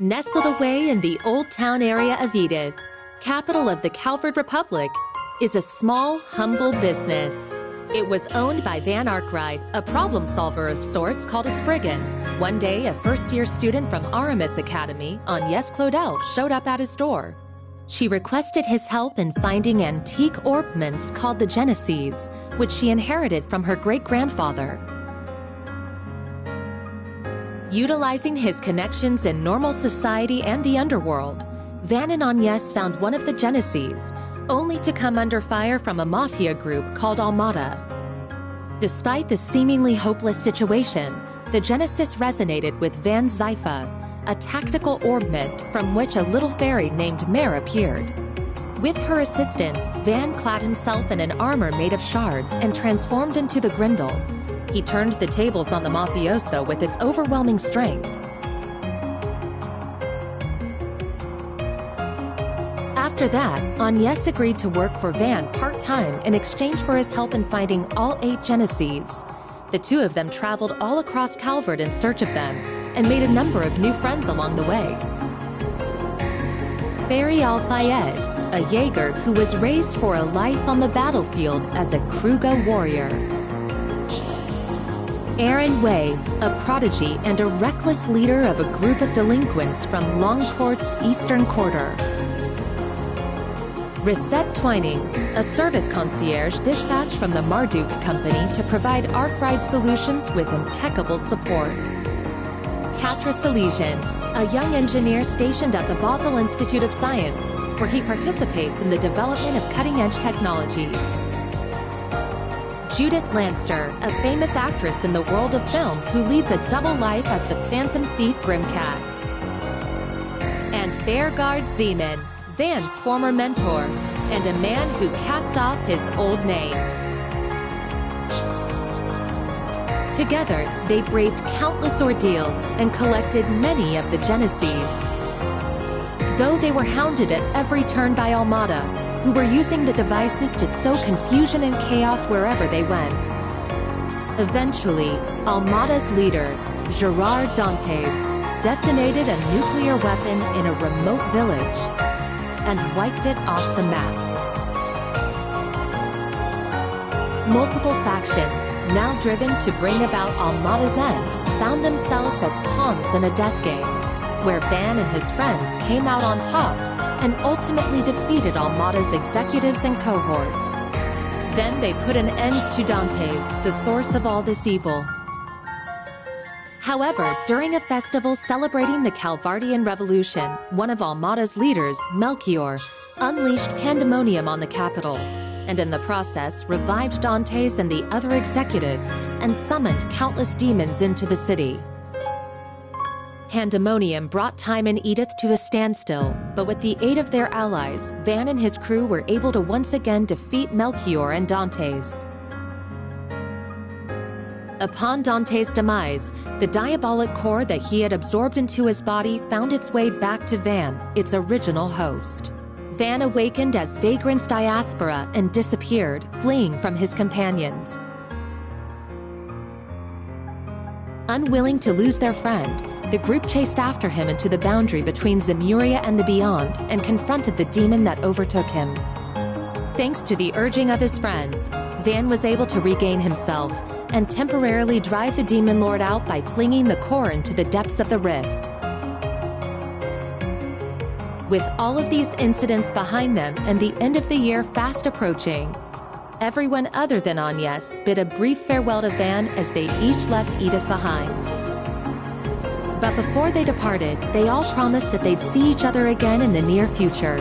Nestled away in the Old Town area of Edith, capital of the Calvert Republic, is a small, humble business. It was owned by Van Arkwright, a problem solver of sorts called a Spriggan. One day, a first-year student from Aramis Academy, Agnès Claudel, showed up at his door. She requested his help in finding antique ornaments called the Genesees, which she inherited from her great-grandfather. Utilizing his connections in normal society and the underworld, Van and Agnès found one of the Genesees, only to come under fire from a mafia group called Almada. Despite the seemingly hopeless situation, the Genesis resonated with Van's Zypha, a tactical ornament from which a little fairy named Mare appeared. With her assistance, Van clad himself in an armor made of shards and transformed into the Grendel. He turned the tables on the mafioso with its overwhelming strength. After that, Agnès agreed to work for Van part-time in exchange for his help in finding all 8 Genesees. The two of them traveled all across Calvert in search of them and made a number of new friends along the way. Fairy Al-Fayed, a Jaeger who was raised for a life on the battlefield as a Kruga warrior. Aaron Way, a prodigy and a reckless leader of a group of delinquents from Longcourt's Eastern Quarter. Risette Twinings, a service concierge dispatched from the Marduk Company to provide Arkwright solutions with impeccable support. Katra Salesian, a young engineer stationed at the Basel Institute of Science, where he participates in the development of cutting-edge technology. Judith Lanster, a famous actress in the world of film who leads a double life as the Phantom Thief Grimcat. And Beargard Zeman, Van's former mentor, and a man who cast off his old name. Together, they braved countless ordeals and collected many of the Genesees. Though they were hounded at every turn by Almada, who were using the devices to sow confusion and chaos wherever they went. Eventually, Almada's leader, Gerard Dantes, detonated a nuclear weapon in a remote village and wiped it off the map. Multiple factions, now driven to bring about Almada's end, found themselves as pawns in a death game, where Van and his friends came out on top and ultimately defeated Almada's executives and cohorts. Then they put an end to Dantes, the source of all this evil. However, during a festival celebrating the Calvardian Revolution, one of Almada's leaders, Melchior, unleashed pandemonium on the capital, and in the process revived Dantes and the other executives and summoned countless demons into the city. Pandemonium brought time in Edith to a standstill, but with the aid of their allies, Van and his crew were able to once again defeat Melchior and Dantes. Upon Dantes' demise, the diabolic core that he had absorbed into his body found its way back to Van, its original host. Van awakened as Vagrant's diaspora and disappeared, fleeing from his companions. Unwilling to lose their friend, the group chased after him into the boundary between Zemuria and the Beyond and confronted the demon that overtook him. Thanks to the urging of his friends, Van was able to regain himself and temporarily drive the demon lord out by flinging the core into the depths of the rift. With all of these incidents behind them and the end of the year fast approaching, everyone other than Agnès bid a brief farewell to Van as they each left Edith behind. But before they departed, they all promised that they'd see each other again in the near future.